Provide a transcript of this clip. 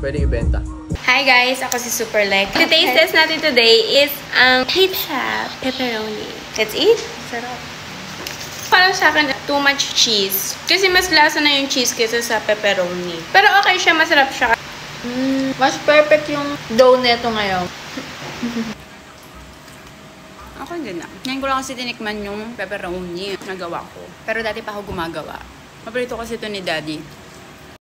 pwedeng ibenta. Hi guys! Ako si Superlek. The taste test natin today is ang pizza pepperoni. Let's eat! Sarap. Parang sa akin, too much cheese. Kasi mas lasa na yung cheese kaysa sa pepperoni. Pero okay siya, masarap siya. Mas perfect yung dough neto ngayon. Ako hindi na. Ngayon ko lang kasi tinikman yung pepperoni na gawa ko. Pero dati pa ako gumagawa. Paborito kasi ito ni Daddy.